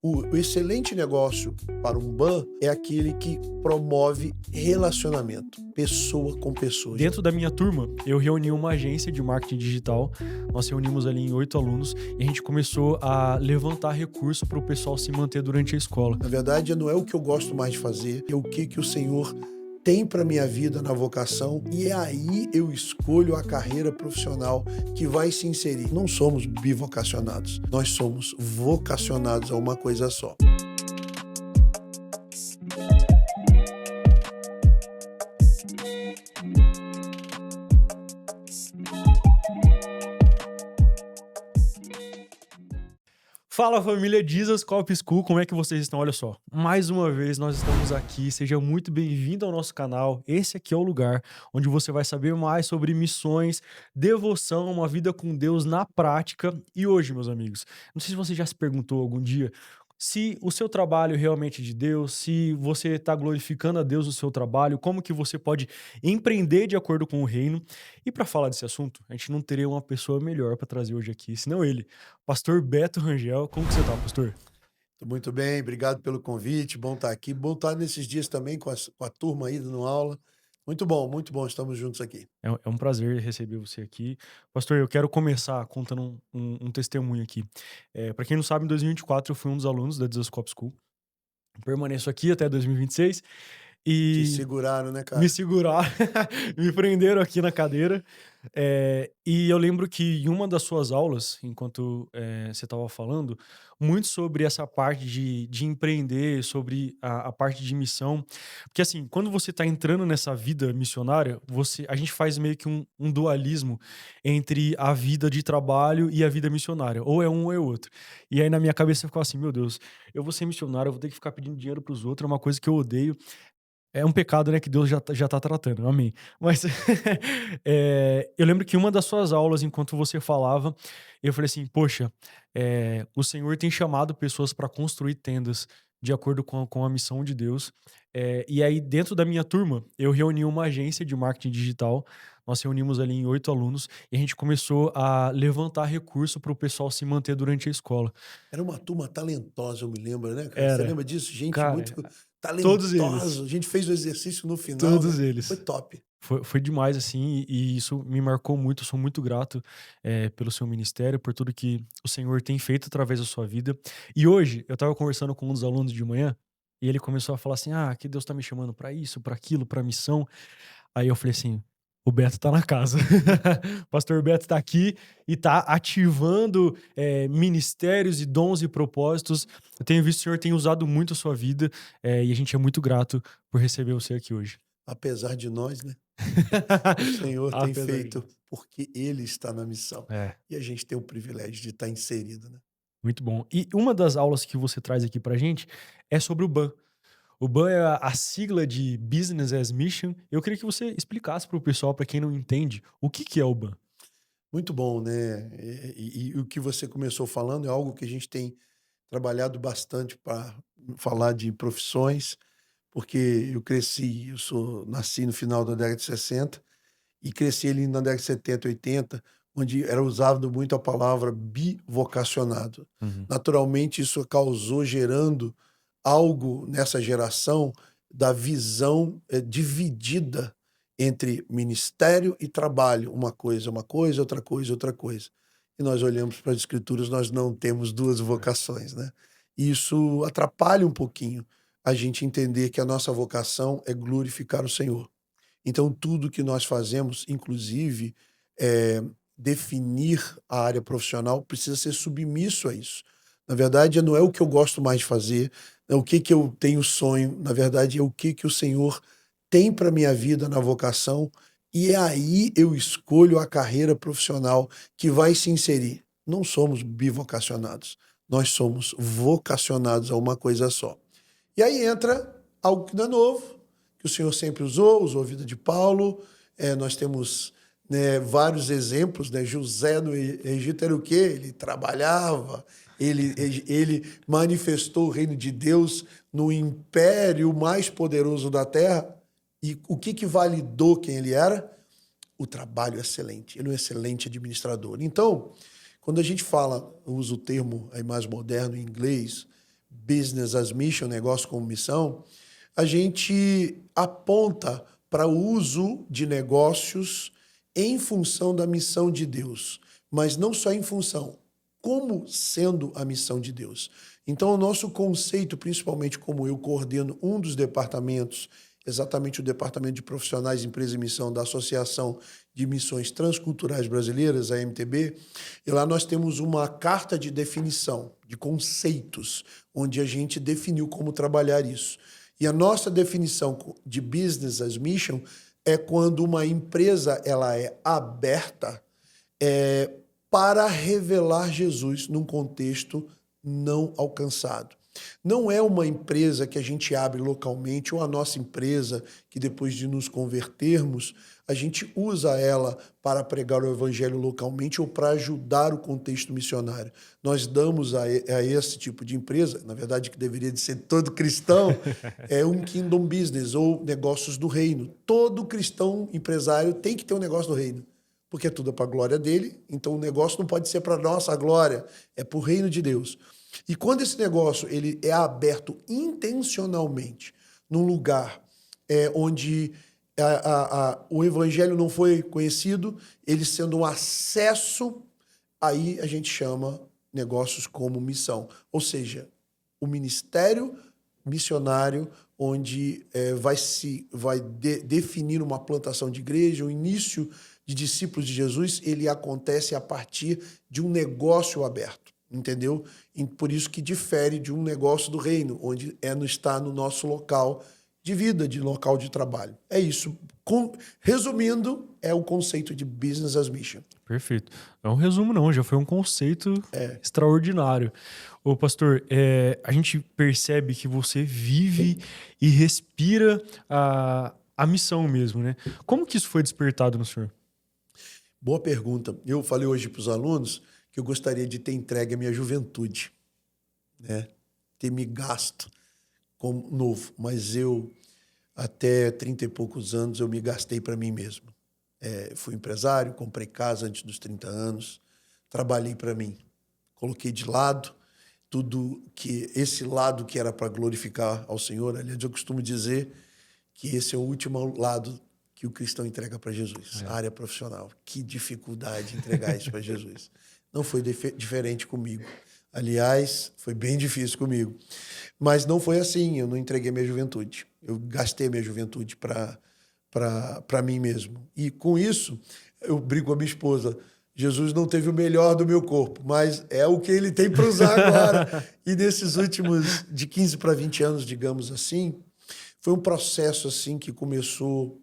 O excelente negócio para um ban é aquele que promove relacionamento, pessoa com pessoa. Dentro da minha turma, eu reuni uma agência de marketing digital. Nós reunimos ali em 8 alunos e a gente começou a levantar recurso para o pessoal se manter durante a escola. Na verdade, não é o que eu gosto mais de fazer, é o que o Senhor tem para minha vida na vocação, e é aí eu escolho a carreira profissional que vai se inserir. Não somos bivocacionados, nós somos vocacionados a uma coisa só. Fala família Jesus Cop School, como é que vocês estão? Olha só, mais uma vez nós estamos aqui, seja muito bem-vindo ao nosso canal. Esse aqui é o lugar onde você vai saber mais sobre missões, devoção, uma vida com Deus na prática. E hoje, meus amigos, não sei se você já se perguntou algum dia se o seu trabalho realmente é de Deus, se você está glorificando a Deus no seu trabalho, como que você pode empreender de acordo com o reino. E para falar desse assunto, a gente não teria uma pessoa melhor para trazer hoje aqui, senão ele. Pastor Beto Rangel, como que você tá, pastor? Tô muito bem, obrigado pelo convite, bom estar aqui, bom estar nesses dias também com a turma aí dando aula. Muito bom, estamos juntos aqui. É um prazer receber você aqui. Pastor, eu quero começar contando um testemunho aqui. Para quem não sabe, em 2024 eu fui um dos alunos da Desascope School. Permaneço aqui até 2026 Te e seguraram, né, me cara? segurar, me prenderam aqui na cadeira. E eu lembro que em uma das suas aulas, enquanto você estava falando, muito sobre essa parte de empreender, sobre a parte de missão. Porque assim, quando você está entrando nessa vida missionária, a gente faz meio que um dualismo entre a vida de trabalho e a vida missionária. Ou é um ou é outro. E aí na minha cabeça ficou assim, meu Deus, eu vou ser missionário, eu vou ter que ficar pedindo dinheiro para os outros, é uma coisa que eu odeio. É um pecado, né, que Deus já tá tratando, amém. Mas, eu lembro que uma das suas aulas, enquanto você falava, eu falei assim: "Poxa, o Senhor tem chamado pessoas para construir tendas de acordo com a missão de Deus". E aí dentro da minha turma, eu reuni uma agência de marketing digital, nós reunimos ali em 8 alunos, e a gente começou a levantar recurso para o pessoal se manter durante a escola. Era uma turma talentosa, eu me lembro, né, cara? Você Era. lembra disso? Gente muito Cara, todos eles, talentosa. A gente fez o exercício no final, né? todos Foi eles. top. Foi demais, assim, e isso me marcou muito. Eu sou muito grato, pelo seu ministério, por tudo que o Senhor tem feito através da sua vida. E hoje, eu estava conversando com um dos alunos de manhã, e ele começou a falar assim: "Ah, que Deus tá me chamando pra isso, pra aquilo, pra missão". Aí eu falei assim: "O Beto tá na casa". Pastor Beto tá aqui e tá ativando, ministérios e dons e propósitos. Eu tenho visto que o Senhor tem usado muito a sua vida, e a gente é muito grato por receber você aqui hoje. Apesar de nós, né? O Senhor tem Apesar de feito porque Ele está na missão. é. E a gente tem o privilégio de estar inserido, né? Muito bom. E uma das aulas que você traz aqui pra gente é sobre o BAN. O BAN é a sigla de Business as Mission. Eu queria que você explicasse para o pessoal, para quem não entende, o que que é o BAN. Muito bom, né? E o que você começou falando é algo que a gente tem trabalhado bastante para falar de profissões, porque nasci no final da década de 60 e cresci ali na década de 70, 80, onde era usado muito a palavra bivocacionado. Uhum. Naturalmente, isso causou, gerando algo nessa geração da visão dividida entre ministério e trabalho. Uma coisa, outra coisa, outra coisa. E nós olhamos para as escrituras, nós não temos duas vocações, né? E isso atrapalha um pouquinho a gente entender que a nossa vocação é glorificar o Senhor. Então, tudo que nós fazemos, inclusive, eh, definir a área profissional, precisa ser submisso a isso. Na verdade, não é o que eu gosto mais de fazer, é o que eu tenho sonho, na verdade, é o que o Senhor tem para minha vida na vocação, e é aí eu escolho a carreira profissional que vai se inserir. Não somos bivocacionados, nós somos vocacionados a uma coisa só. E aí entra algo que não é novo, que o Senhor sempre usou a vida de Paulo. Nós temos, né, vários exemplos, né? José no Egito era o quê? Ele trabalhava, ele manifestou o reino de Deus no império mais poderoso da terra. E o que validou quem ele era? O trabalho excelente. Ele é um excelente administrador. Então, quando a gente fala, usa o termo aí mais moderno em inglês, Business as Mission, negócio como missão, a gente aponta para o uso de negócios em função da missão de Deus, mas não só em função, como sendo a missão de Deus. Então, o nosso conceito, principalmente como eu coordeno um dos departamentos, exatamente o Departamento de Profissionais, Empresa e Missão da Associação de Missões Transculturais Brasileiras, a MTB, e lá nós temos uma carta de definição, de conceitos, onde a gente definiu como trabalhar isso. E a nossa definição de Business as Mission é quando uma empresa ela é aberta para revelar Jesus num contexto não alcançado. Não é uma empresa que a gente abre localmente ou a nossa empresa que depois de nos convertermos, a gente usa ela para pregar o evangelho localmente ou para ajudar o contexto missionário. Nós damos a esse tipo de empresa, na verdade que deveria de ser todo cristão, é um kingdom business ou negócios do reino. Todo cristão empresário tem que ter um negócio do reino, porque é tudo para a glória dele, então o negócio não pode ser para nossa glória, é para o reino de Deus. E quando esse negócio ele é aberto intencionalmente num lugar onde o evangelho não foi conhecido, ele sendo um acesso, aí a gente chama negócios como missão. Ou seja, o ministério missionário, onde vai definir uma plantação de igreja, o início de discípulos de Jesus, ele acontece a partir de um negócio aberto. Entendeu? E por isso que difere de um negócio do reino, onde está no nosso local de vida, de local de trabalho. É isso. Resumindo, é o conceito de Business as Mission. Perfeito. Não é um resumo, não. Já foi um conceito extraordinário. Ô, pastor, a gente percebe que você vive e respira a missão mesmo, né? Como que isso foi despertado no senhor? Boa pergunta. Eu falei hoje para os alunos que eu gostaria de ter entregue a minha juventude, né? Ter me gasto como novo, mas eu, até 30 e poucos anos, eu me gastei para mim mesmo. Fui empresário, comprei casa antes dos 30 anos, trabalhei para mim, coloquei de lado tudo que esse lado que era para glorificar ao Senhor. Aliás, eu costumo dizer que esse é o último lado que o cristão entrega para Jesus, a área profissional. Que dificuldade entregar isso para Jesus. Não foi diferente comigo. Aliás, foi bem difícil comigo. Mas não foi assim, eu não entreguei minha juventude. Eu gastei minha juventude para mim mesmo. E com isso, eu brigo com a minha esposa. Jesus não teve o melhor do meu corpo, mas é o que ele tem para usar agora. E nesses últimos, de 15 para 20 anos, digamos assim, foi um processo assim que começou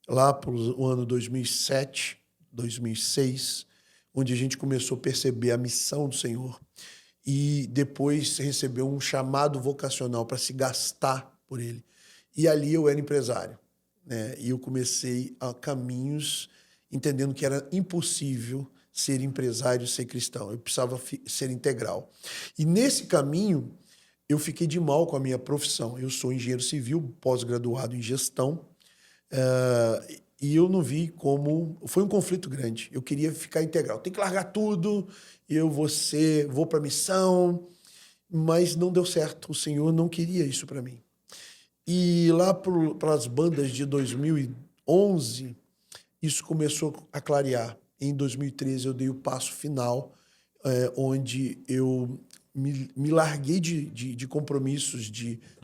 lá para o ano 2007, 2006, onde a gente começou a perceber a missão do Senhor e depois recebeu um chamado vocacional para se gastar por ele. E ali eu era empresário, né? E eu comecei a caminhos entendendo que era impossível ser empresário e ser cristão. Eu precisava ser integral. E nesse caminho, eu fiquei de mal com a minha profissão. Eu sou engenheiro civil, pós-graduado em gestão, e eu não vi como... Foi um conflito grande. Eu queria ficar integral. Tem que largar tudo, vou para a missão, mas não deu certo. O Senhor não queria isso para mim. E lá para as bandas de 2011, isso começou a clarear. Em 2013, eu dei o passo final, onde eu me larguei de compromissos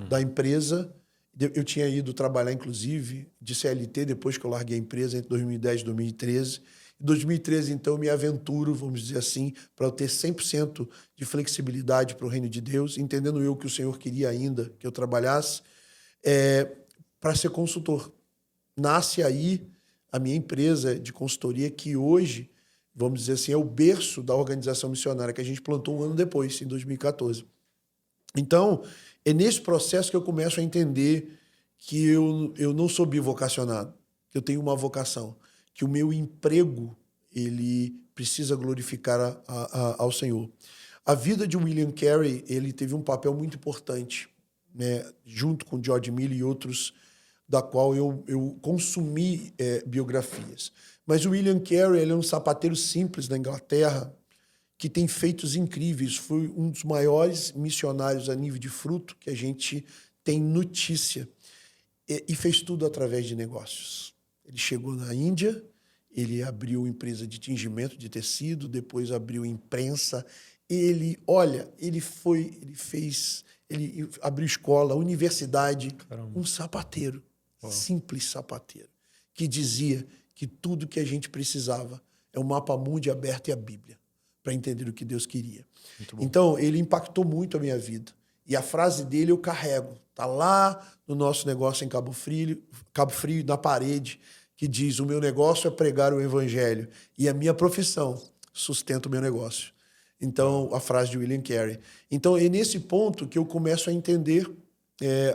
da empresa. Eu tinha ido trabalhar, inclusive, de CLT, depois que eu larguei a empresa, entre 2010 e 2013. Em 2013, então, eu me aventuro, vamos dizer assim, para eu ter 100% de flexibilidade para o reino de Deus, entendendo eu que o Senhor queria ainda que eu trabalhasse, para ser consultor. Nasce aí a minha empresa de consultoria, que hoje, vamos dizer assim, é o berço da organização missionária que a gente plantou um ano depois, em 2014. Então, é nesse processo que eu começo a entender que eu não sou bivocacionado, que eu tenho uma vocação, que o meu emprego ele precisa glorificar ao Senhor. A vida de William Carey, ele teve um papel muito importante, né, junto com George Miller e outros, da qual eu consumi biografias. Mas o William Carey, ele é um sapateiro simples da Inglaterra, que tem feitos incríveis. Foi um dos maiores missionários a nível de fruto que a gente tem notícia. E fez tudo através de negócios. Ele chegou na Índia, ele abriu empresa de tingimento de tecido, depois abriu imprensa. Ele abriu escola, universidade. Caramba. Um sapateiro, Uau. simples sapateiro, que dizia que tudo que a gente precisava é o mapa mundi aberto e a Bíblia, para entender o que Deus queria. Muito bom. Então, ele impactou muito a minha vida. E a frase dele eu carrego. Está lá no nosso negócio em Cabo Frio, na parede, que diz: o meu negócio é pregar o evangelho e a minha profissão sustenta o meu negócio. Então, a frase de William Carey. Então, é nesse ponto que eu começo a entender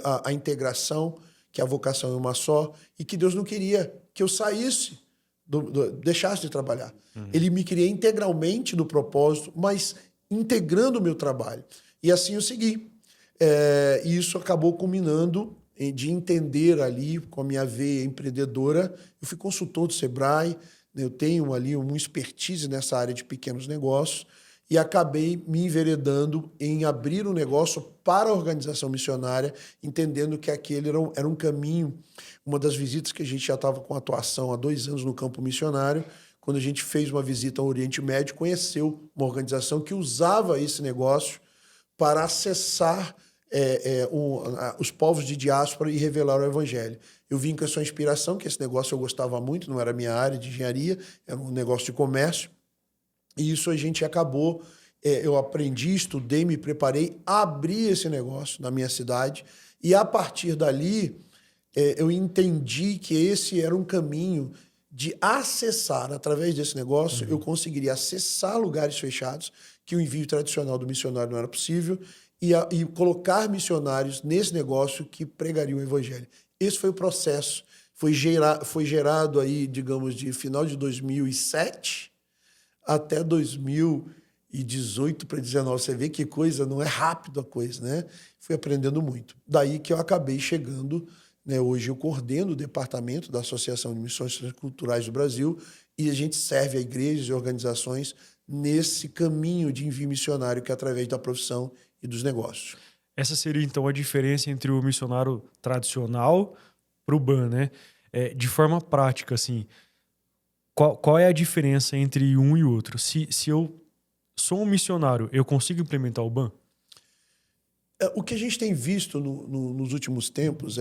a integração, que a vocação é uma só, e que Deus não queria que eu saísse, deixasse de trabalhar. Ele me queria integralmente no propósito, mas integrando o meu trabalho. E assim eu segui. E isso acabou culminando de entender ali, com a minha veia empreendedora. Eu fui consultor do Sebrae, né, eu tenho ali uma expertise nessa área de pequenos negócios, e acabei me enveredando em abrir um negócio para a organização missionária, entendendo que aquele era um caminho. Uma das visitas que a gente já estava com atuação há 2 anos no campo missionário, quando a gente fez uma visita ao Oriente Médio, conheceu uma organização que usava esse negócio para acessar os povos de diáspora e revelar o evangelho. Eu vim com essa inspiração, que esse negócio eu gostava muito, não era a minha área de engenharia, era um negócio de comércio. E isso a gente acabou, eu aprendi, estudei, me preparei, abri esse negócio na minha cidade, e a partir dali eu entendi que esse era um caminho de acessar, através desse negócio, eu conseguiria acessar lugares fechados, que o envio tradicional do missionário não era possível, e colocar missionários nesse negócio que pregariam o evangelho. Esse foi o processo. Foi gerado aí, digamos, de final de 2007 até 2018 para 2019. Você vê que coisa, não é rápido a coisa, né? Fui aprendendo muito. Daí que eu acabei chegando, né? Hoje eu coordeno o departamento da Associação de Missões Transculturais do Brasil, e a gente serve a igrejas e organizações nesse caminho de envio missionário, que é através da profissão e dos negócios. Essa seria, então, a diferença entre o missionário tradicional para o BAN, né? De forma prática, assim, qual é a diferença entre um e outro? Se eu sou um missionário, eu consigo implementar o BAN? O que a gente tem visto nos últimos tempos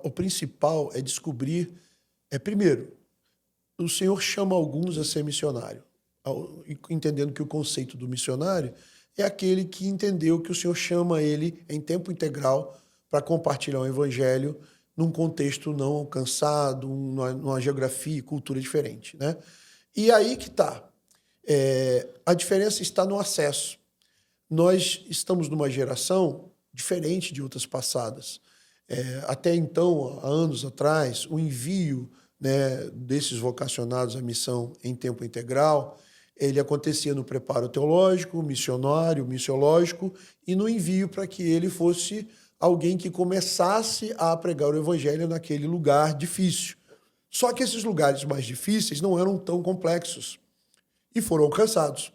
o principal é descobrir, primeiro, o Senhor chama alguns a ser missionário, entendendo que o conceito do missionário é aquele que entendeu que o Senhor chama ele em tempo integral para compartilhar o evangelho num contexto não alcançado, numa geografia e cultura diferente, né? E aí que está. A diferença está no acesso. Nós estamos numa geração diferente de outras passadas. Até então, há anos atrás, o envio, né, desses vocacionados à missão em tempo integral, ele acontecia no preparo teológico, missionário, missiológico, e no envio para que ele fosse alguém que começasse a pregar o evangelho naquele lugar difícil. Só que esses lugares mais difíceis não eram tão complexos e foram alcançados.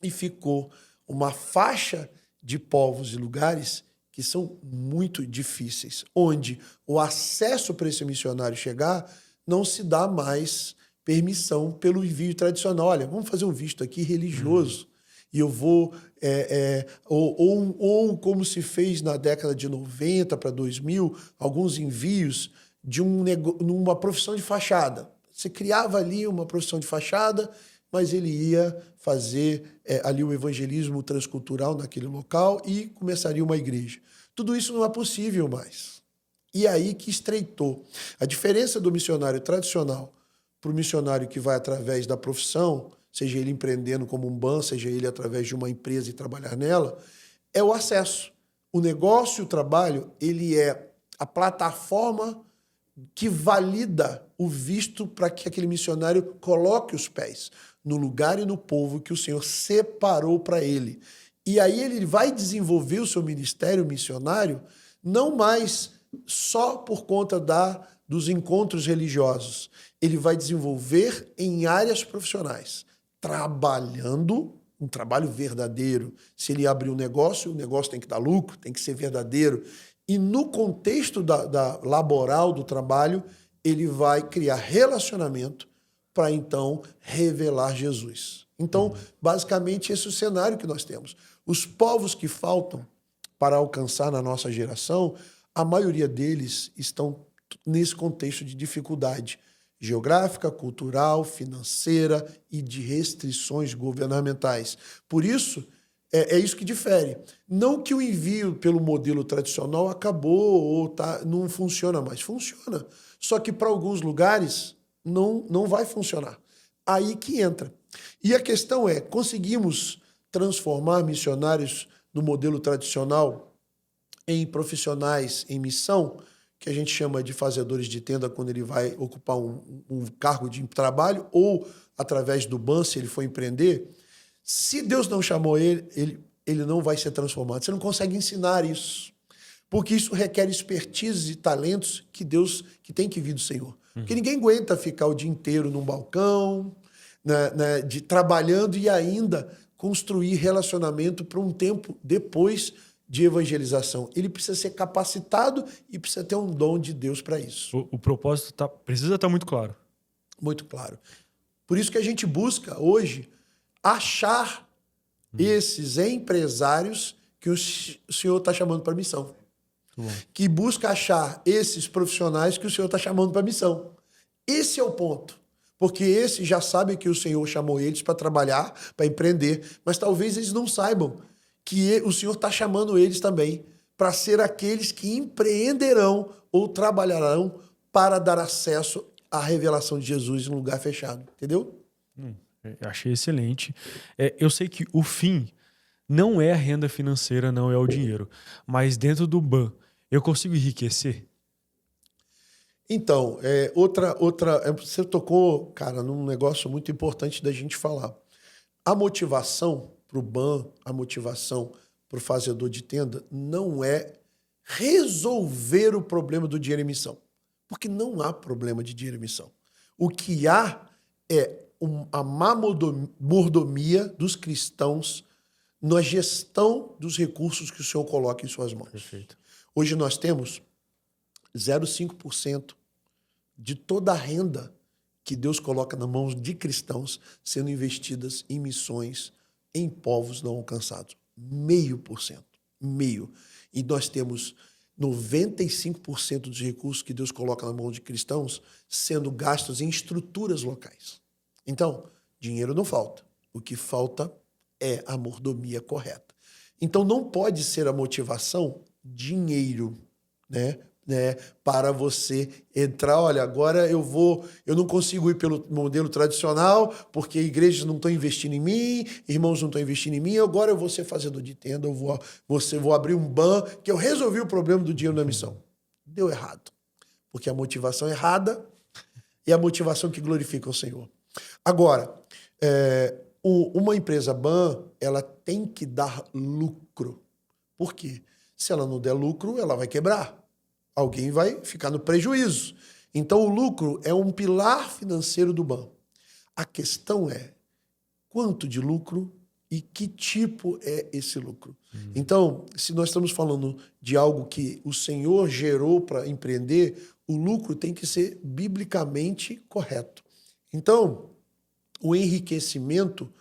E ficou uma faixa de povos e lugares que são muito difíceis, onde o acesso para esse missionário chegar não se dá mais permissão pelo envio tradicional. Olha, vamos fazer um visto aqui religioso, e eu vou... ou como se fez na década de 90 para 2000, alguns envios de uma profissão de fachada. Você criava ali uma profissão de fachada, mas ele ia fazer ali o evangelismo transcultural naquele local e começaria uma igreja. Tudo isso não é possível mais. E aí que estreitou. A diferença do missionário tradicional para o missionário que vai através da profissão, seja ele empreendendo como um BAN, seja ele através de uma empresa e trabalhar nela, é o acesso. O negócio, o trabalho, ele é a plataforma que valida o visto para que aquele missionário coloque os pés no lugar e no povo que o Senhor separou para ele. E aí ele vai desenvolver o seu ministério missionário não mais só por conta dos encontros religiosos. Ele vai desenvolver em áreas profissionais, trabalhando um trabalho verdadeiro. Se ele abrir um negócio, o negócio tem que dar lucro, tem que ser verdadeiro. E no contexto da laboral, do trabalho, ele vai criar relacionamento para então revelar Jesus. Então, basicamente, esse é o cenário que nós temos. Os povos que faltam para alcançar na nossa geração, a maioria deles estão nesse contexto de dificuldade geográfica, cultural, financeira e de restrições governamentais. Por isso, é isso que difere. Não que o envio pelo modelo tradicional acabou ou não funciona mais. Funciona. Só que para alguns lugares não vai funcionar. Aí que entra. E a questão é, conseguimos transformar missionários no modelo tradicional em profissionais em missão, que a gente chama de fazedores de tenda quando ele vai ocupar um cargo de trabalho, ou através do BAN, se ele for empreender. Se Deus não chamou ele não vai ser transformado. Você não consegue ensinar isso, porque isso requer expertise e talentos que tem que vir do Senhor. Porque ninguém aguenta ficar o dia inteiro num balcão, trabalhando e ainda construir relacionamento para um tempo depois de evangelização. Ele precisa ser capacitado e precisa ter um dom de Deus para isso. O propósito precisa estar muito claro. Muito claro. Por isso que a gente busca hoje achar esses empresários que o Senhor está chamando para a missão. Que busca achar esses profissionais que o Senhor está chamando para a missão. Esse é o ponto. Porque esses já sabem que o Senhor chamou eles para trabalhar, para empreender, mas talvez eles não saibam que o Senhor está chamando eles também para ser aqueles que empreenderão ou trabalharão para dar acesso à revelação de Jesus em um lugar fechado. Entendeu? Achei excelente. Eu sei que o fim não é a renda financeira, não é o dinheiro, mas dentro do BAN, eu consigo enriquecer? Então, você tocou, cara, num negócio muito importante da gente falar. A motivação para o BAN, a motivação para o fazedor de tenda, não é resolver o problema do dinheiro em missão. Porque não há problema de dinheiro em missão. O que há é a má mordomia dos cristãos na gestão dos recursos que o Senhor coloca em suas mãos. Perfeito. Hoje nós temos 0,5% de toda a renda que Deus coloca nas mãos de cristãos sendo investidas em missões em povos não alcançados. 0,5%. Meio. E nós temos 95% dos recursos que Deus coloca na mão de cristãos sendo gastos em estruturas locais. Então, dinheiro não falta. O que falta é a mordomia correta. Então, não pode ser a motivação dinheiro, né? Para você entrar, olha, agora eu não consigo ir pelo modelo tradicional, porque igrejas não estão investindo em mim, irmãos não estão investindo em mim, agora eu vou ser fazedor de tenda, vou abrir um BAN, que eu resolvi o problema do dinheiro na missão. Deu errado. Porque a motivação errada é a motivação que glorifica o Senhor. Agora, uma empresa BAN, ela tem que dar lucro. Por quê? Se ela não der lucro, ela vai quebrar. Alguém vai ficar no prejuízo. Então, o lucro é um pilar financeiro do BAN. A questão é quanto de lucro e que tipo é esse lucro. Então, se nós estamos falando de algo que o Senhor gerou para empreender, o lucro tem que ser biblicamente correto. Então, o enriquecimento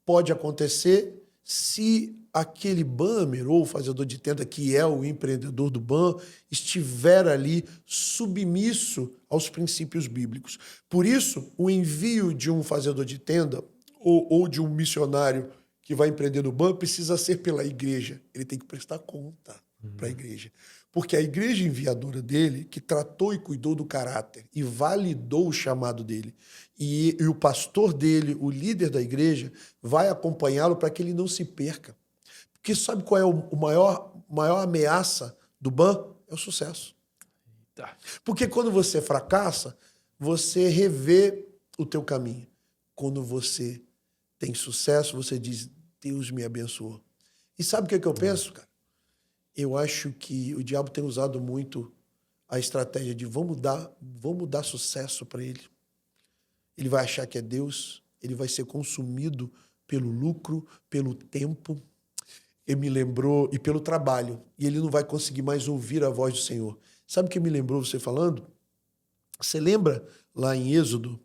pode acontecer se aquele banner ou fazedor de tenda, que é o empreendedor do BAN, estiver ali submisso aos princípios bíblicos. Por isso, o envio de um fazedor de tenda ou de um missionário que vai empreender no BAN precisa ser pela igreja. Ele tem que prestar conta para a igreja. Porque a igreja enviadora dele, que tratou e cuidou do caráter e validou o chamado dele, e o pastor dele, o líder da igreja, vai acompanhá-lo para que ele não se perca. Porque sabe qual é o maior ameaça do BAN? É o sucesso. Porque quando você fracassa, você revê o teu caminho. Quando você tem sucesso, você diz, Deus me abençoou. E sabe o que eu penso, cara? Eu acho que o diabo tem usado muito a estratégia de vamos dar sucesso para ele. Ele vai achar que é Deus, ele vai ser consumido pelo lucro, pelo tempo, ele me lembrou, e pelo trabalho. E ele não vai conseguir mais ouvir a voz do Senhor. Sabe o que me lembrou você falando? Você lembra lá em Êxodo,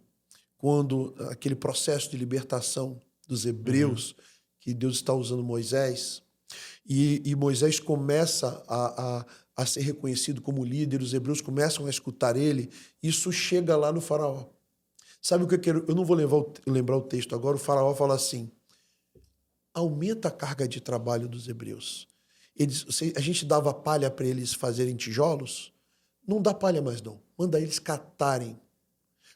quando aquele processo de libertação dos hebreus, que Deus está usando Moisés, e Moisés começa a ser reconhecido como líder, os hebreus começam a escutar ele, isso chega lá no faraó. Sabe o que eu quero? Eu não vou lembrar o texto agora, o faraó fala assim, aumenta a carga de trabalho dos hebreus. A gente dava palha para eles fazerem tijolos, não dá palha mais não, manda eles catarem.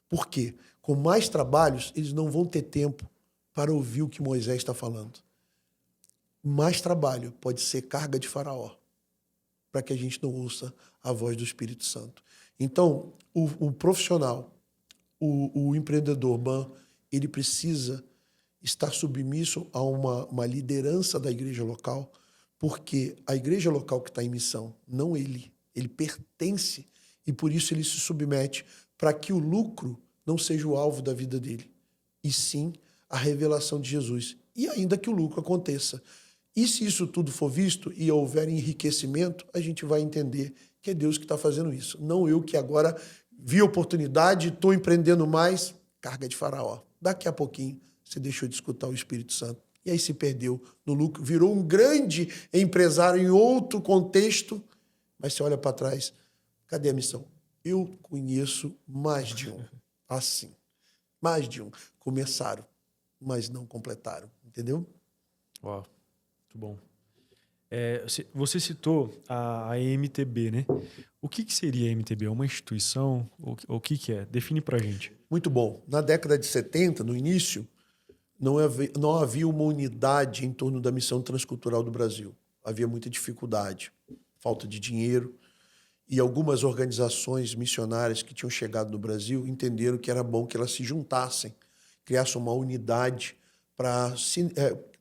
Por quê? Com mais trabalhos, eles não vão ter tempo para ouvir o que Moisés está falando. Mais trabalho pode ser carga de faraó, para que a gente não ouça a voz do Espírito Santo. Então, o profissional, o empreendedor, ele precisa estar submisso a uma liderança da igreja local, porque a igreja local que está em missão, não ele pertence e por isso ele se submete para que o lucro não seja o alvo da vida dele, e sim a revelação de Jesus. E ainda que o lucro aconteça. E se isso tudo for visto e houver enriquecimento, a gente vai entender que é Deus que está fazendo isso. Não eu que agora vi oportunidade, estou empreendendo mais, carga de faraó. Daqui a pouquinho você deixou de escutar o Espírito Santo. E aí se perdeu no lucro, virou um grande empresário em outro contexto, mas você olha para trás, cadê a missão? Eu conheço mais de um assim. Mais de um. Começaram, mas não completaram. Entendeu? Uau, muito bom. Você citou a MTB, né? O que seria a MTB? É uma instituição? O que é? Define pra gente. Muito bom. Na década de 70, no início, não havia uma unidade em torno da missão transcultural do Brasil. Havia muita dificuldade, falta de dinheiro, e algumas organizações missionárias que tinham chegado no Brasil entenderam que era bom que elas se juntassem, criassem uma unidade para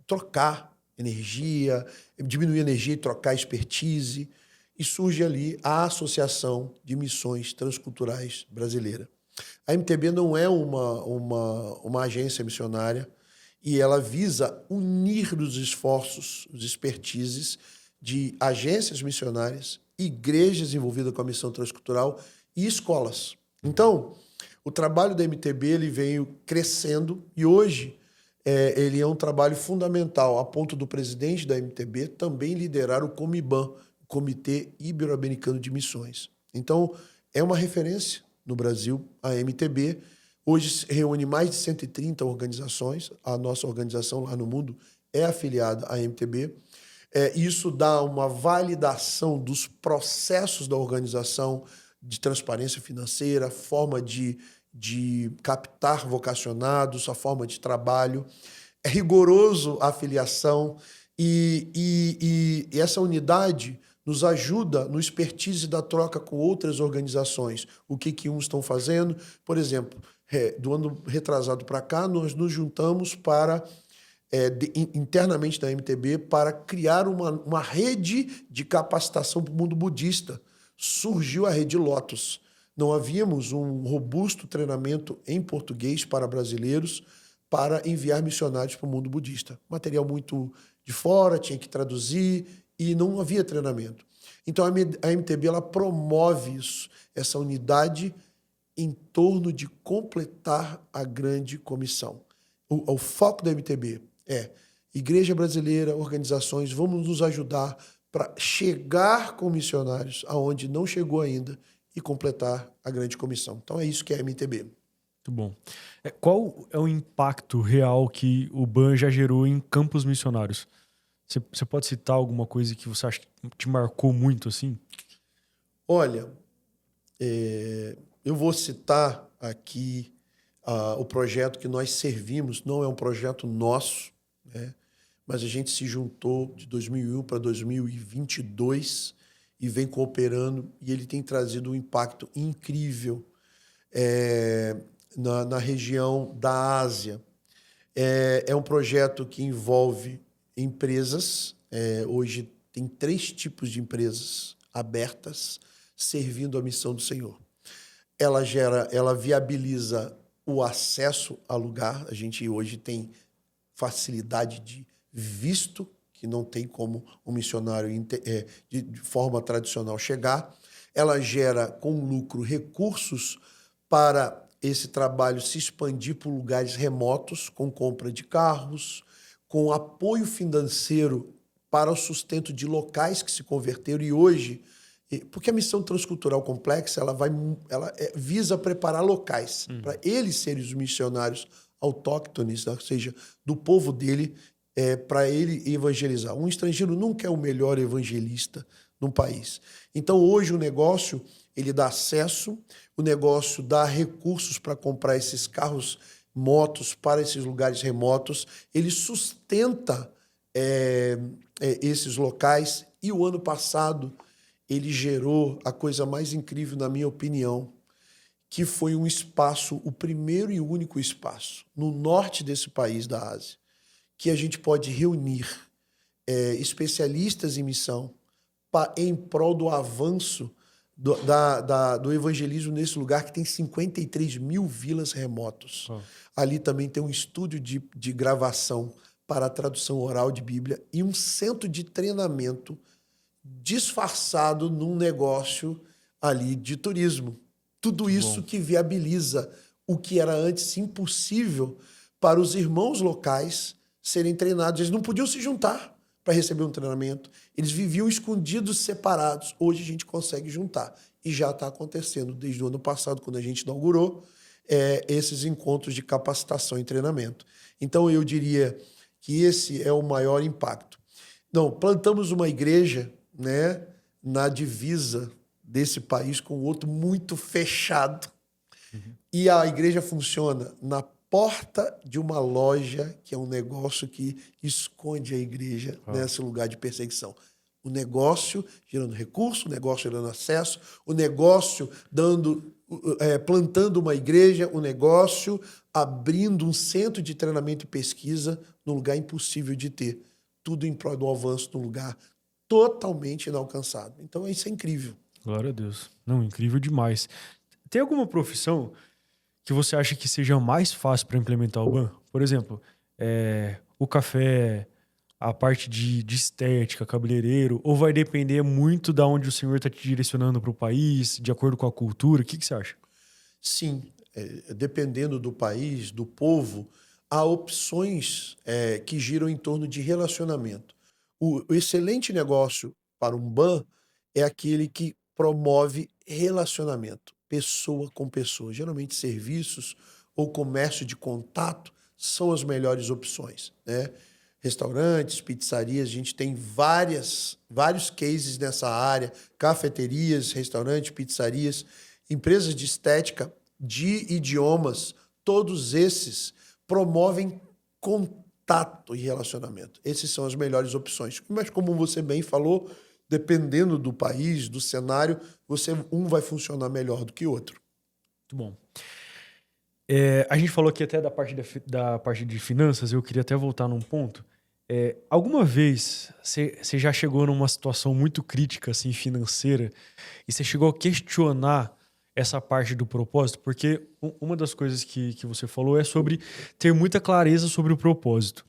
trocar energia, diminuir a energia e trocar expertise, e surge ali a Associação de Missões Transculturais Brasileira. A MTB não é uma agência missionária e ela visa unir os esforços, os expertises de agências missionárias, igrejas envolvidas com a missão transcultural e escolas. Então, o trabalho da MTB ele veio crescendo e hoje ele é um trabalho fundamental, a ponto do presidente da MTB também liderar o Comiban, o Comitê Ibero-Americano de Missões. Então, é uma referência no Brasil, a MTB. Hoje reúne mais de 130 organizações. A nossa organização lá no mundo é afiliada à MTB. Isso dá uma validação dos processos da organização, de transparência financeira, forma de captar vocacionados, a forma de trabalho. É rigoroso a afiliação e essa unidade nos ajuda no expertise da troca com outras organizações. O que uns estão fazendo. Por exemplo, do ano retrasado para cá, nós nos juntamos para internamente da MTB para criar uma rede de capacitação para o mundo budista. Surgiu a Rede Lotus. Não havíamos um robusto treinamento em português para brasileiros para enviar missionários para o mundo budista. Material muito de fora, tinha que traduzir e não havia treinamento. Então a MTB ela promove isso, essa unidade em torno de completar a grande comissão. O foco da MTB é Igreja Brasileira, organizações, vamos nos ajudar para chegar com missionários aonde não chegou ainda e completar a grande comissão. Então é isso que é a MTB. Muito bom. Qual é o impacto real que o BAN já gerou em campos missionários? Você pode citar alguma coisa que você acha que te marcou muito assim? Olha, eu vou citar aqui o projeto que nós servimos, não é um projeto nosso, né? Mas a gente se juntou de 2001 para 2022 e vem cooperando e ele tem trazido um impacto incrível na região da Ásia. É um projeto que envolve empresas, hoje tem 3 tipos de empresas abertas servindo a missão do Senhor. Ela viabiliza o acesso a lugar, a gente hoje tem facilidade de visto, que não tem como um missionário de forma tradicional chegar. Ela gera, com lucro, recursos para esse trabalho se expandir por lugares remotos, com compra de carros, com apoio financeiro para o sustento de locais que se converteram. E hoje, porque a missão transcultural complexa, ela visa preparar locais para eles serem os missionários autóctones, ou seja, do povo dele, para ele evangelizar. Um estrangeiro nunca é o melhor evangelista num país. Então, hoje, o negócio, ele dá acesso, o negócio dá recursos para comprar esses carros, motos para esses lugares remotos, ele sustenta esses locais. E o ano passado, ele gerou a coisa mais incrível, na minha opinião, que foi um espaço, o primeiro e único espaço, no norte desse país da Ásia, que a gente pode reunir especialistas em missão em prol do avanço do evangelismo nesse lugar que tem 53 mil vilas remotos. Ali também tem um estúdio de gravação para a tradução oral de Bíblia e um centro de treinamento disfarçado num negócio ali de turismo. Tudo isso que viabiliza o que era antes impossível para os irmãos locais serem treinados. Eles não podiam se juntar para receber um treinamento. Eles viviam escondidos, separados. Hoje a gente consegue juntar. E já está acontecendo desde o ano passado, quando a gente inaugurou esses encontros de capacitação e treinamento. Então, eu diria que esse é o maior impacto. Não, plantamos uma igreja, né, na divisa desse país com outro muito fechado. E a igreja funciona na porta de uma loja, que é um negócio que esconde a igreja nesse lugar de perseguição. O negócio gerando recurso, o negócio gerando acesso, o negócio plantando uma igreja, o negócio abrindo um centro de treinamento e pesquisa num lugar impossível de ter. Tudo em prol do avanço num lugar totalmente inalcançado. Então, isso é incrível. Glória a Deus. Não, incrível demais. Tem alguma profissão que você acha que seja mais fácil para implementar o BAN? Por exemplo, o café, a parte de estética, cabeleireiro, ou vai depender muito de onde o Senhor está te direcionando para o país, de acordo com a cultura? O que você acha? Sim, dependendo do país, do povo, há opções que giram em torno de relacionamento. O excelente negócio para um BAN é aquele que promove relacionamento, pessoa com pessoa. Geralmente, serviços ou comércio de contato são as melhores opções, né? Restaurantes, pizzarias, a gente tem vários cases nessa área, cafeterias, restaurantes, pizzarias, empresas de estética, de idiomas, todos esses promovem contato e relacionamento. Essas são as melhores opções. Mas, como você bem falou, dependendo do país, do cenário, um vai funcionar melhor do que o outro. Muito bom. A gente falou aqui até da parte de finanças, eu queria até voltar num ponto. Alguma vez você já chegou numa situação muito crítica, assim, financeira, e você chegou a questionar essa parte do propósito? Porque uma das coisas que você falou é sobre ter muita clareza sobre o propósito.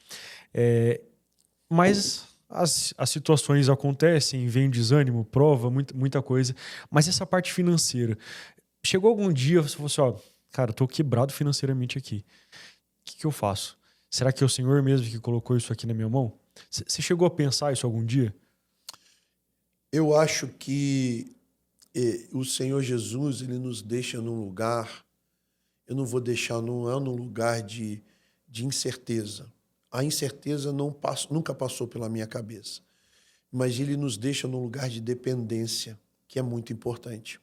Mas as situações acontecem, vem desânimo, prova, muita coisa. Mas essa parte financeira, chegou algum dia você falou assim, ó, cara, eu tô quebrado financeiramente aqui. O que eu faço? Será que é o Senhor mesmo que colocou isso aqui na minha mão? Você chegou a pensar isso algum dia? Eu acho que o Senhor Jesus, ele nos deixa num lugar, eu não vou deixar, não é num lugar de incerteza. A incerteza nunca passou pela minha cabeça. Mas ele nos deixa num lugar de dependência, que é muito importante.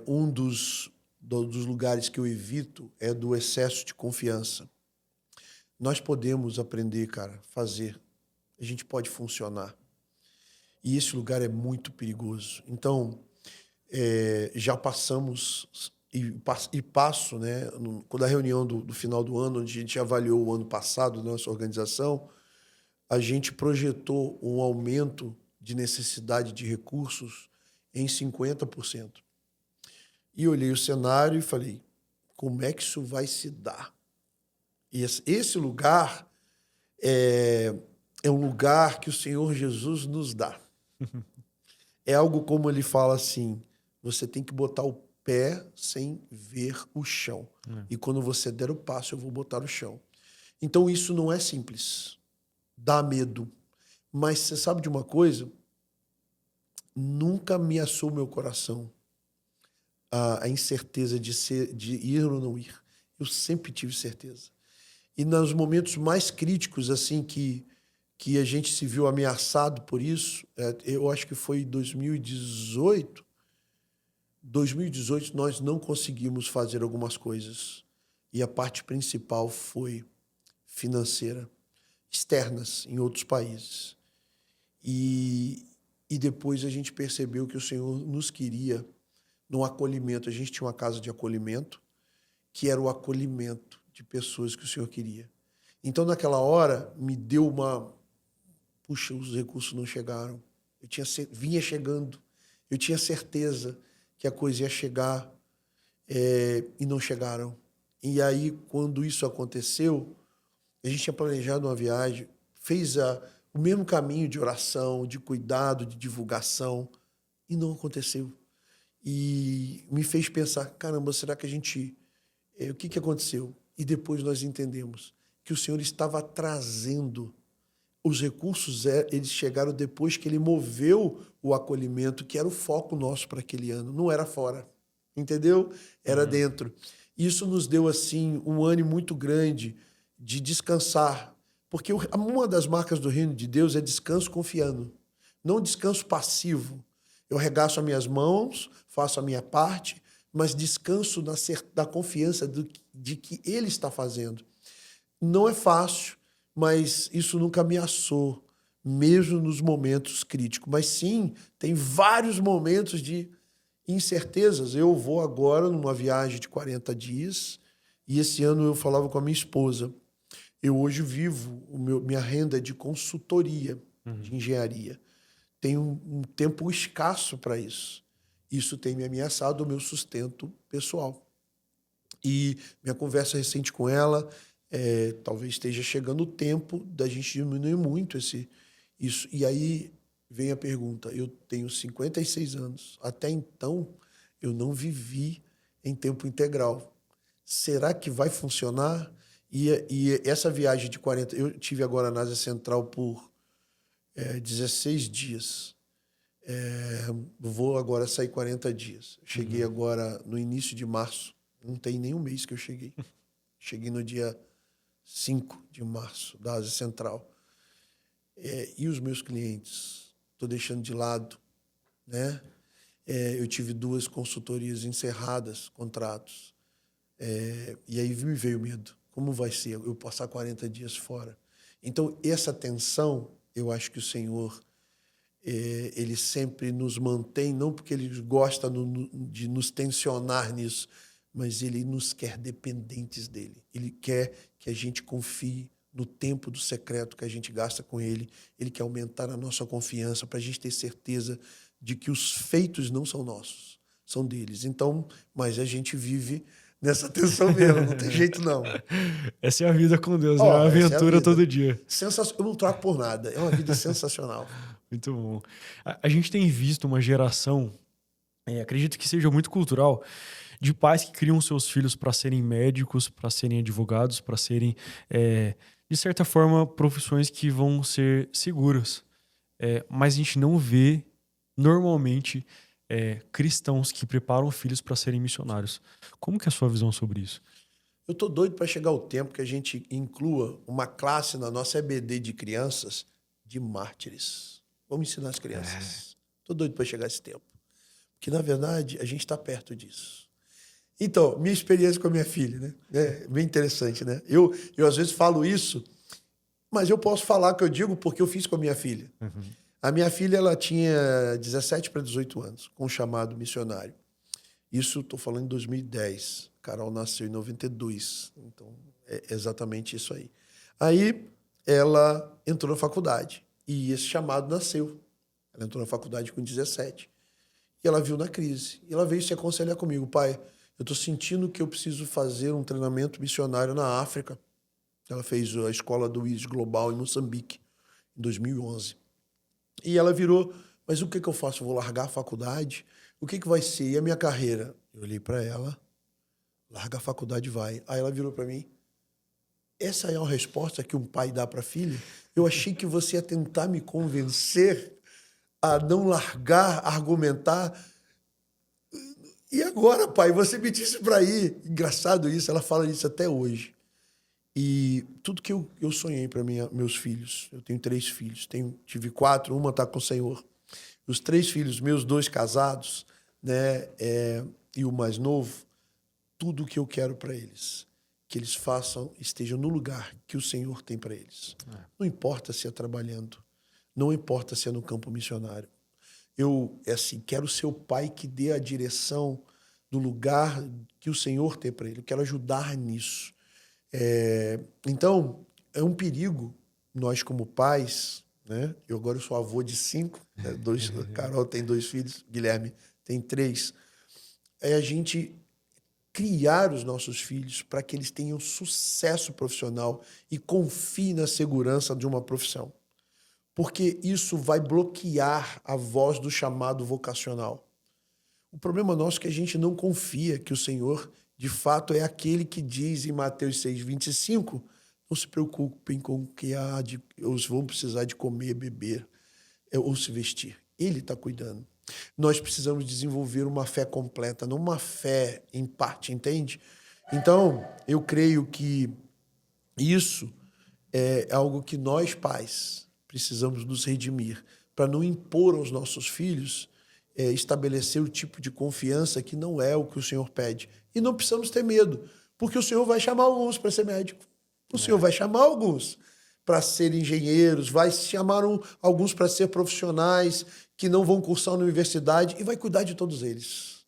Um dos lugares que eu evito é do excesso de confiança. Nós podemos aprender, cara, fazer. A gente pode funcionar. E esse lugar é muito perigoso. Então, já passamos e passo, né? Quando a reunião do final do ano, onde a gente avaliou o ano passado da nossa organização, a gente projetou um aumento de necessidade de recursos em 50%. E olhei o cenário e falei, como é que isso vai se dar? Esse lugar é um lugar que o Senhor Jesus nos dá. É algo como ele fala assim, você tem que botar o pé sem ver o chão. E quando você der o passo, eu vou botar o chão. Então isso não é simples. Dá medo. Mas você sabe de uma coisa? Nunca ameaçou meu coração a incerteza de ir ou não ir. Eu sempre tive certeza. E nos momentos mais críticos, assim, que a gente se viu ameaçado por isso, eu acho que foi em 2018. 2018 nós não conseguimos fazer algumas coisas. E a parte principal foi financeira, externas, em outros países. E depois a gente percebeu que o Senhor nos queria num acolhimento. A gente tinha uma casa de acolhimento, que era o acolhimento de pessoas que o Senhor queria. Então, naquela hora, me deu uma... Puxa, os recursos não chegaram. Vinha chegando. Eu tinha certeza que a coisa ia chegar e não chegaram. E aí, quando isso aconteceu, a gente tinha planejado uma viagem, fez o mesmo caminho de oração, de cuidado, de divulgação, e não aconteceu. E me fez pensar, caramba, será que a gente... o que aconteceu? E depois nós entendemos que o Senhor estava trazendo os recursos, eles chegaram depois que ele moveu o acolhimento, que era o foco nosso para aquele ano. Não era fora, entendeu? Era dentro. Isso nos deu, assim, um ânimo muito grande de descansar. Porque uma das marcas do reino de Deus é descanso confiando. Não descanso passivo. Eu regaço as minhas mãos, faço a minha parte, mas descanso da confiança de que Ele está fazendo. Não é fácil, mas isso nunca ameaçou, mesmo nos momentos críticos. Mas sim, tem vários momentos de incertezas. Eu vou agora numa viagem de 40 dias e esse ano eu falava com a minha esposa. Eu hoje vivo, minha renda é de consultoria, de engenharia. Tenho um tempo escasso para isso. Isso tem me ameaçado o meu sustento pessoal. E minha conversa recente com ela, talvez esteja chegando o tempo da gente diminuir muito isso. E aí vem a pergunta, eu tenho 56 anos, até então eu não vivi em tempo integral. Será que vai funcionar? E essa viagem de 40... Eu tive agora na Ásia Central por 16 dias. Vou agora sair 40 dias. Cheguei agora no início de março. Não tem nem um mês que eu cheguei. Cheguei no dia 5 de março, da Ásia Central. E os meus clientes? Estou deixando de lado, né? Eu tive 2 consultorias encerradas, contratos. E aí me veio medo. Como vai ser eu passar 40 dias fora? Então, essa tensão, eu acho que o Senhor, ele sempre nos mantém, não porque ele gosta de nos tensionar nisso, mas ele nos quer dependentes dele. Ele quer que a gente confie no tempo do secreto que a gente gasta com ele. Ele quer aumentar a nossa confiança para a gente ter certeza de que os feitos não são nossos, são deles. Então, mas a gente vive nessa tensão mesmo, não tem jeito não. Essa é a vida com Deus, né? É uma aventura todo dia. Eu não troco por nada, é uma vida sensacional. Muito bom. A gente tem visto uma geração, acredito que seja muito cultural, de pais que criam seus filhos para serem médicos, para serem advogados, para serem, de certa forma, profissões que vão ser seguras. Mas a gente não vê, normalmente, cristãos que preparam filhos para serem missionários. Como que é a sua visão sobre isso? Eu tô doido para chegar o tempo que a gente inclua uma classe na nossa EBD de crianças de mártires. Vamos ensinar as crianças. Tô doido para chegar esse tempo. Porque, na verdade, a gente está perto disso. Então, minha experiência com a minha filha, né? É bem interessante, né? Eu às vezes falo isso, mas eu posso falar o que eu digo porque eu fiz com a minha filha. A minha filha, ela tinha 17 para 18 anos, com um chamado missionário. Isso, estou falando em 2010. Carol nasceu em 92. Então, é exatamente isso aí. Aí, ela entrou na faculdade. E esse chamado nasceu. Ela entrou na faculdade com 17. E ela viu na crise. E ela veio se aconselhar comigo. Pai, eu estou sentindo que eu preciso fazer um treinamento missionário na África. Ela fez a escola do IS Global em Moçambique, em 2011. E ela virou, mas o que eu faço? Eu vou largar a faculdade? O que vai ser? E a minha carreira? Eu olhei para ela, larga a faculdade e vai. Aí ela virou para mim, essa é a resposta que um pai dá para a filha? Eu achei que você ia tentar me convencer a não largar, argumentar. E agora, pai, você me disse para ir. Engraçado isso, ela fala isso até hoje. E tudo que eu sonhei para meus filhos, eu tenho 3 filhos, tive 4, uma está com o Senhor. Os 3 filhos, meus 2 casados, né, e o mais novo, tudo que eu quero para eles, que eles façam, estejam no lugar que o Senhor tem para eles. Não importa se é trabalhando, não importa se é no campo missionário. Eu, assim, quero ser o pai que dê a direção do lugar que o Senhor tem para ele. Eu quero ajudar nisso. Então, é um perigo, nós como pais, né? Eu agora sou avô de 5, né? Carol tem 2 filhos, Guilherme tem 3. É a gente criar os nossos filhos para que eles tenham sucesso profissional e confiem na segurança de uma profissão. Porque isso vai bloquear a voz do chamado vocacional. O problema nosso é que a gente não confia que o Senhor, de fato, é aquele que diz em Mateus 6,25, não se preocupem com o que eles vão precisar de comer, beber ou se vestir. Ele está cuidando. Nós precisamos desenvolver uma fé completa, não uma fé em parte, entende? Então, eu creio que isso é algo que nós, pais, precisamos nos redimir, para não impor aos nossos filhos estabelecer o tipo de confiança que não é o que o Senhor pede. E não precisamos ter medo, porque o Senhor vai chamar alguns para ser médico. O Senhor vai chamar alguns para ser engenheiros, vai chamar alguns para ser profissionais que não vão cursar na universidade e vai cuidar de todos eles,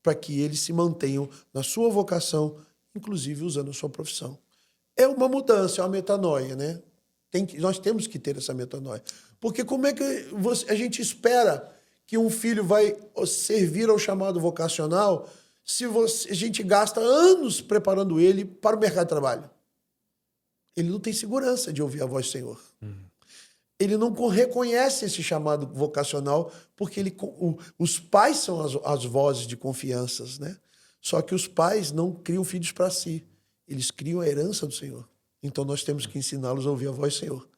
para que eles se mantenham na sua vocação, inclusive usando a sua profissão. É uma mudança, é uma metanoia, né? Nós temos que ter essa metanoia. Porque como é que a gente espera que um filho vai servir ao chamado vocacional se a gente gasta anos preparando ele para o mercado de trabalho? Ele não tem segurança de ouvir a voz do Senhor. Ele não reconhece esse chamado vocacional porque os pais são as vozes de confianças, né? Só que os pais não criam filhos para si. Eles criam a herança do Senhor. Então, nós temos que ensiná-los a ouvir a voz do Senhor,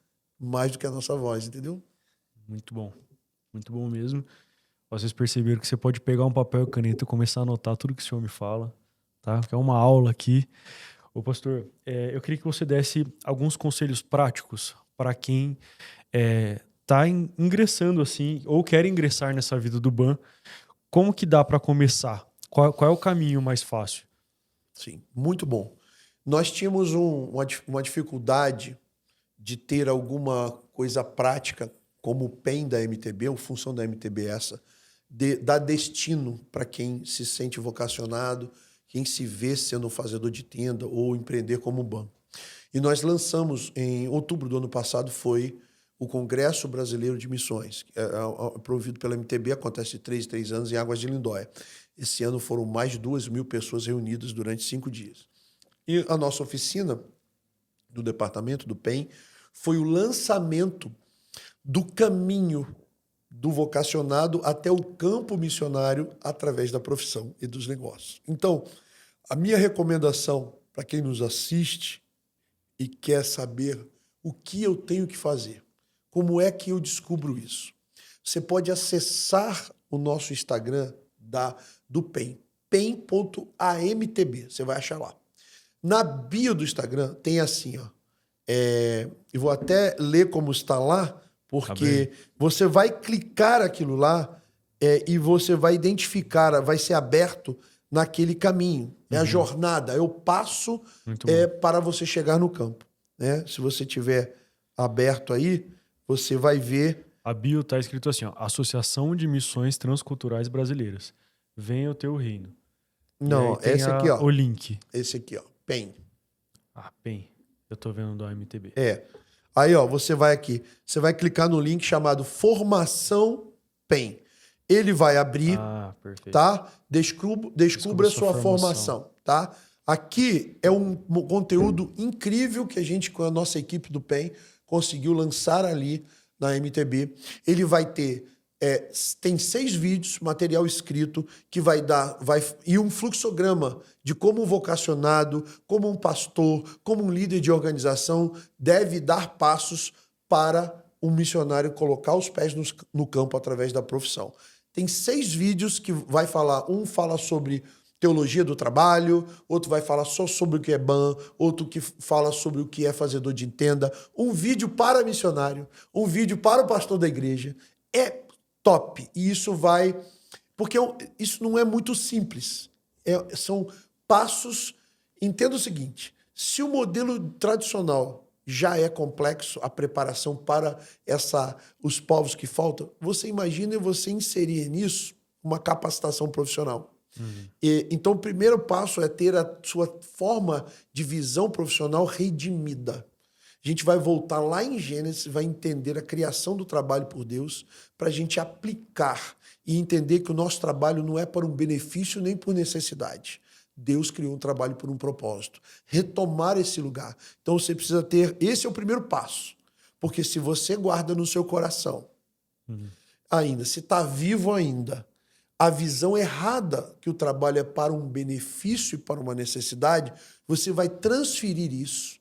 mais do que a nossa voz, entendeu? Muito bom mesmo. Vocês perceberam que você pode pegar um papel e caneta e começar a anotar tudo que o Senhor me fala, tá? Que é uma aula aqui. Ô, pastor, eu queria que você desse alguns conselhos práticos para quem está ingressando assim, ou quer ingressar nessa vida do BAN. Como que dá para começar? Qual é o caminho mais fácil? Sim, muito bom. Nós tínhamos uma dificuldade de ter alguma coisa prática, como o PEN da MTB, a função da MTB essa, dar destino para quem se sente vocacionado, quem se vê sendo um fazedor de tenda ou empreender como BAN. E nós lançamos, em outubro do ano passado, foi o Congresso Brasileiro de Missões, que é promovido pela MTB, acontece de 3 em 3 anos em Águas de Lindóia. Esse ano foram mais de 2.000 pessoas reunidas durante 5 dias. E a nossa oficina do departamento do PEN foi o lançamento do caminho do vocacionado até o campo missionário através da profissão e dos negócios. Então, a minha recomendação para quem nos assiste e quer saber o que eu tenho que fazer, como é que eu descubro isso? Você pode acessar o nosso Instagram do PEN, pen.amtb, você vai achar lá. Na bio do Instagram tem assim, ó. Eu vou até ler como está lá, porque você vai clicar aquilo lá e você vai identificar, vai ser aberto naquele caminho. É a jornada, é o passo para você chegar no campo. Né? Se você tiver aberto aí, você vai ver. A bio está escrito assim, ó, Associação de Missões Transculturais Brasileiras. Venha o teu reino. Não, esse aqui, ó. O link. Esse aqui, ó. PEN. PEN. Eu tô vendo do AMTB. Aí, ó, você vai aqui. Você vai clicar no link chamado Formação PEN. Ele vai abrir, perfeito. tá? Descubra a sua formação, tá? Aqui é um conteúdo incrível que a gente, com a nossa equipe do PEN, conseguiu lançar ali na MTB. Ele vai ter, tem 6 vídeos, material escrito, que e um fluxograma de como um vocacionado, como um pastor, como um líder de organização deve dar passos para um missionário colocar os pés no campo através da profissão. Tem 6 vídeos que vai falar, um fala sobre teologia do trabalho, outro vai falar só sobre o que é BAN, outro que fala sobre o que é fazedor de tenda, um vídeo para missionário, um vídeo para o pastor da igreja. É top. E isso vai... Porque isso não é muito simples. São passos... Entenda o seguinte, se o modelo tradicional já é complexo, a preparação para os povos que faltam, você imagina você inserir nisso uma capacitação profissional. Então, o primeiro passo é ter a sua forma de visão profissional redimida. A gente vai voltar lá em Gênesis, vai entender a criação do trabalho por Deus, para a gente aplicar e entender que o nosso trabalho não é para um benefício nem por necessidade. Deus criou um trabalho por um propósito. Retomar esse lugar. Então, você precisa ter... Esse é o primeiro passo. Porque se você guarda no seu coração, ainda, se está vivo ainda, a visão errada que o trabalho é para um benefício e para uma necessidade, você vai transferir isso,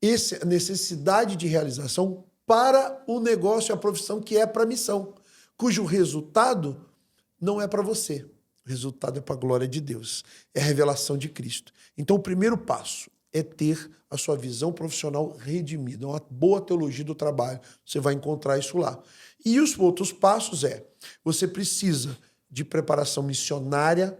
essa necessidade de realização, para o negócio e a profissão que é para a missão, cujo resultado não é para você. O resultado é para a glória de Deus. É a revelação de Cristo. Então, o primeiro passo é ter a sua visão profissional redimida, uma boa teologia do trabalho. Você vai encontrar isso lá. E os outros passos você precisa de preparação missionária,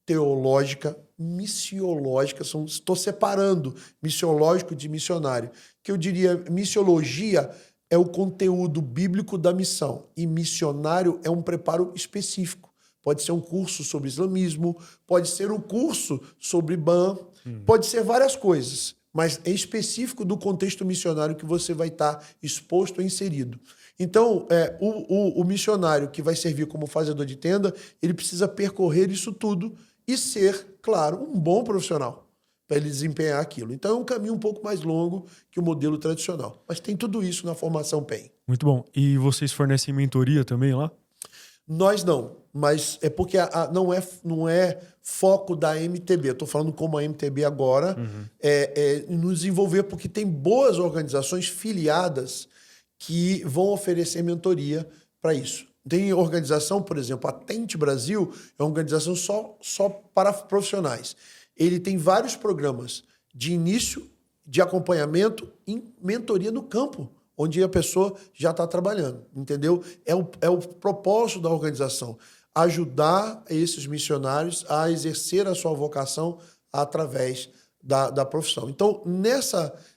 teológica, missiológica. Estou separando missiológico de missionário. Que eu diria, missiologia é o conteúdo bíblico da missão e missionário é um preparo específico. Pode ser um curso sobre islamismo, pode ser um curso sobre BAN, pode ser várias coisas, mas é específico do contexto missionário que você vai estar exposto ou inserido. Então, o missionário que vai servir como fazedor de tenda, ele precisa percorrer isso tudo e ser, claro, um bom profissional para ele desempenhar aquilo. Então, é um caminho um pouco mais longo que o modelo tradicional. Mas tem tudo isso na formação PEN. Muito bom. E vocês fornecem mentoria também lá? Nós não, mas é porque não é foco da MTB. Eu estou falando como a MTB agora nos desenvolver, porque tem boas organizações filiadas que vão oferecer mentoria para isso. Tem organização, por exemplo, a Tente Brasil é uma organização só para profissionais. Ele tem vários programas de início, de acompanhamento e mentoria no campo, onde a pessoa já está trabalhando, entendeu? É o propósito da organização, ajudar esses missionários a exercer a sua vocação através da profissão. Então,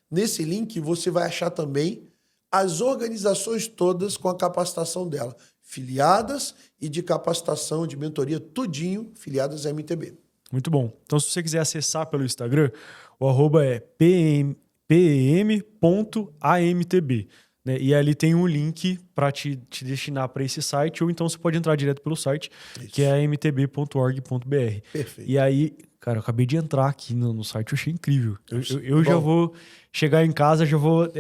nesse link, você vai achar também as organizações todas com a capacitação dela, filiadas e de capacitação, de mentoria, tudinho, filiadas à MTB. Muito bom. Então, se você quiser acessar pelo Instagram, o arroba é pem.amtb. Né? E ali tem um link para te destinar para esse site, ou então você pode entrar direto pelo site, que é mtb.org.br. Perfeito. E aí, cara, eu acabei de entrar aqui no site, eu achei incrível. Eu já vou chegar em casa, já vou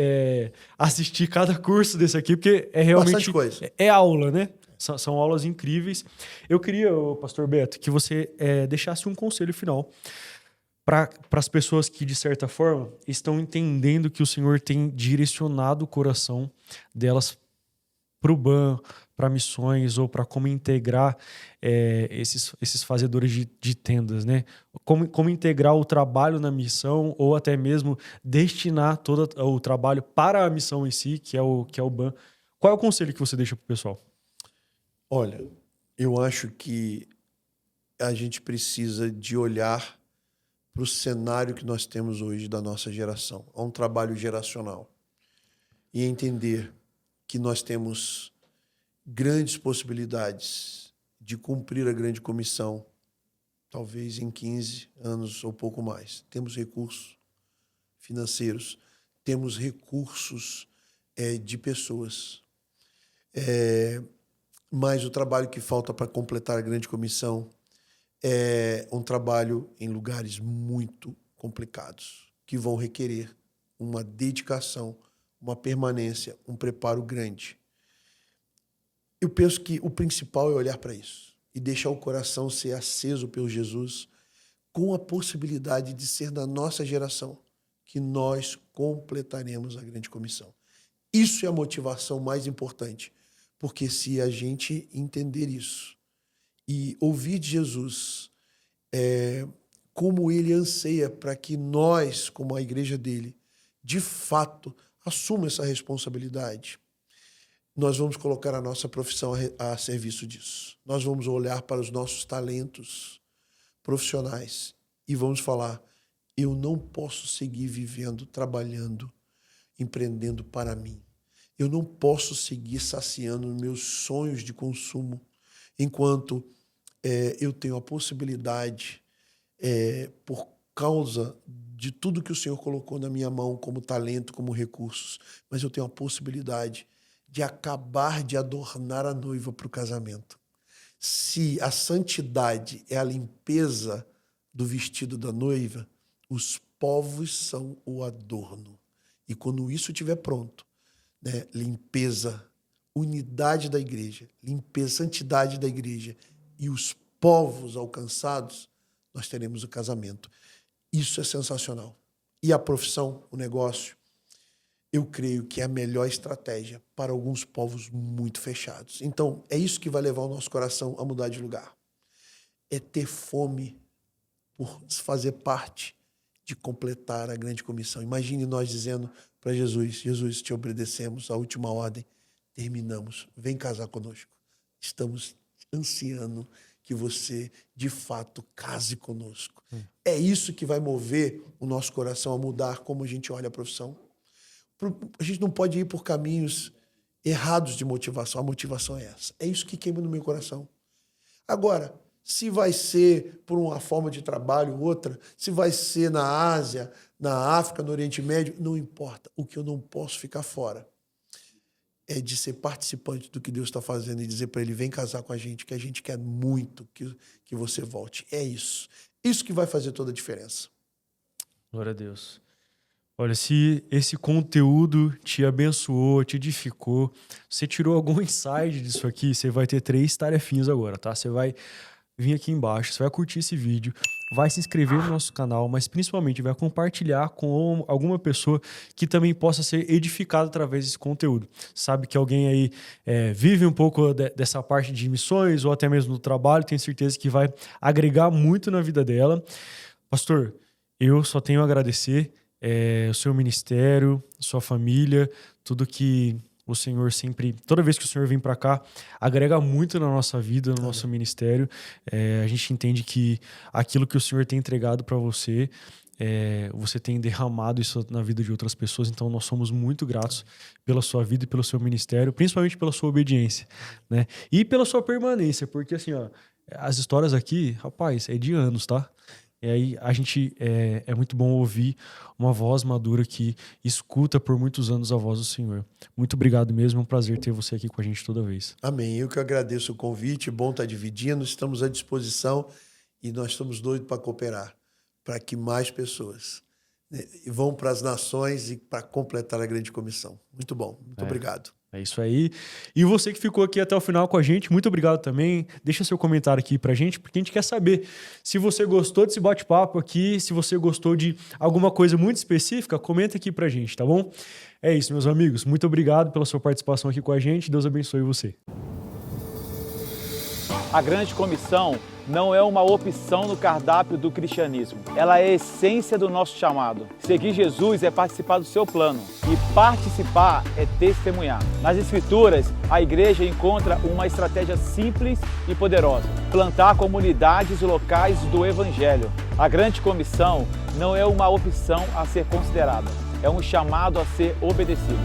assistir cada curso desse aqui, porque é realmente... Bastante coisa. É aula, né? São aulas incríveis. Eu queria, pastor Beto, que você deixasse um conselho final para as pessoas que, de certa forma, estão entendendo que o Senhor tem direcionado o coração delas para o BAN, para missões, ou para como integrar esses fazedores de tendas, né? Como integrar o trabalho na missão, ou até mesmo destinar todo o trabalho para a missão em si, que é o BAN. Qual é o conselho que você deixa para o pessoal? Olha, eu acho que a gente precisa de olhar para o cenário que nós temos hoje da nossa geração. É um trabalho geracional. E entender que nós temos grandes possibilidades de cumprir a grande comissão, talvez em 15 anos ou pouco mais. Temos recursos financeiros, temos recursos de pessoas. Mas o trabalho que falta para completar a grande comissão é um trabalho em lugares muito complicados, que vão requerer uma dedicação, uma permanência, um preparo grande. Eu penso que o principal é olhar para isso e deixar o coração ser aceso pelo Jesus, com a possibilidade de ser da nossa geração que nós completaremos a grande comissão. Isso é a motivação mais importante, porque se a gente entender isso e ouvir de Jesus como ele anseia para que nós, como a igreja dele, de fato, assuma essa responsabilidade, nós vamos colocar a nossa profissão a serviço disso. Nós vamos olhar para os nossos talentos profissionais e vamos falar: eu não posso seguir vivendo, trabalhando, empreendendo para mim. Eu não posso seguir saciando meus sonhos de consumo enquanto eu tenho a possibilidade, por causa de tudo que o Senhor colocou na minha mão como talento, como recursos, mas eu tenho a possibilidade de acabar de adornar a noiva para o casamento. Se a santidade é a limpeza do vestido da noiva, os povos são o adorno. E quando isso estiver pronto, né, limpeza, unidade da igreja, limpeza, santidade da igreja e os povos alcançados, nós teremos o casamento. Isso é sensacional. E a profissão, o negócio, eu creio que é a melhor estratégia para alguns povos muito fechados. Então, é isso que vai levar o nosso coração a mudar de lugar. É ter fome por fazer parte de completar a grande comissão. Imagine nós dizendo para Jesus: Jesus, te obedecemos, a última ordem, terminamos, vem casar conosco. Estamos ansiando que você, de fato, case conosco. É isso que vai mover o nosso coração a mudar como a gente olha a profissão. A gente não pode ir por caminhos errados de motivação. A motivação é essa. É isso que queima no meu coração. Agora, se vai ser por uma forma de trabalho, outra, se vai ser na Ásia, na África, no Oriente Médio, não importa. O que eu não posso ficar fora é de ser participante do que Deus está fazendo e dizer para ele: vem casar com a gente, que a gente quer muito que você volte. É isso. Isso que vai fazer toda a diferença. Glória a Deus. Olha, se esse conteúdo te abençoou, te edificou, você tirou algum insight disso aqui, você vai ter 3 tarefinhas agora, tá? Você vai vir aqui embaixo, você vai curtir esse vídeo, vai se inscrever no nosso canal, mas principalmente vai compartilhar com alguma pessoa que também possa ser edificada através desse conteúdo. Sabe que alguém aí vive um pouco dessa parte de missões ou até mesmo do trabalho, tenho certeza que vai agregar muito na vida dela. Pastor, eu só tenho a agradecer o seu ministério, sua família, tudo que o Senhor sempre, toda vez que o Senhor vem para cá, agrega muito na nossa vida, no nosso ministério. A gente entende que aquilo que o Senhor tem entregado para você, você tem derramado isso na vida de outras pessoas, então nós somos muito gratos pela sua vida e pelo seu ministério, principalmente pela sua obediência, né? E pela sua permanência, porque assim, ó, as histórias aqui, rapaz, é de anos, tá? E aí a gente é muito bom ouvir uma voz madura que escuta por muitos anos a voz do Senhor. Muito obrigado mesmo, é um prazer ter você aqui com a gente toda vez. Amém. Eu que agradeço o convite, bom estar dividindo, estamos à disposição e nós estamos doidos para cooperar, para que mais pessoas vão para as nações e para completar a grande comissão. Muito bom, muito obrigado. É isso aí. E você que ficou aqui até o final com a gente, muito obrigado também. Deixa seu comentário aqui pra gente, porque a gente quer saber se você gostou desse bate-papo aqui, se você gostou de alguma coisa muito específica, comenta aqui pra gente, tá bom? É isso, meus amigos. Muito obrigado pela sua participação aqui com a gente. Deus abençoe você. A grande comissão não é uma opção no cardápio do cristianismo. Ela é a essência do nosso chamado. Seguir Jesus é participar do seu plano. E participar é testemunhar. Nas Escrituras, a igreja encontra uma estratégia simples e poderosa: plantar comunidades locais do Evangelho. A grande comissão não é uma opção a ser considerada. É um chamado a ser obedecido.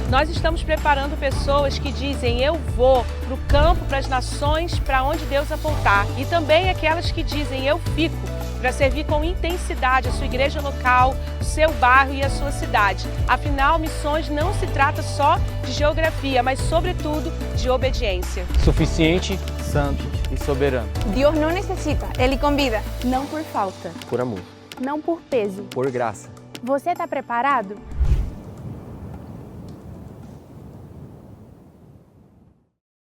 Nós estamos preparando pessoas que dizem: eu vou para o campo, para as nações, para onde Deus apontar. E também aquelas que dizem: eu fico, para servir com intensidade a sua igreja local, o seu bairro e a sua cidade. Afinal, missões não se trata só de geografia, mas sobretudo de obediência. Suficiente, santo e soberano. Deus não necessita, Ele convida. Não por falta, Por amor. não por peso. Por graça. Você está preparado?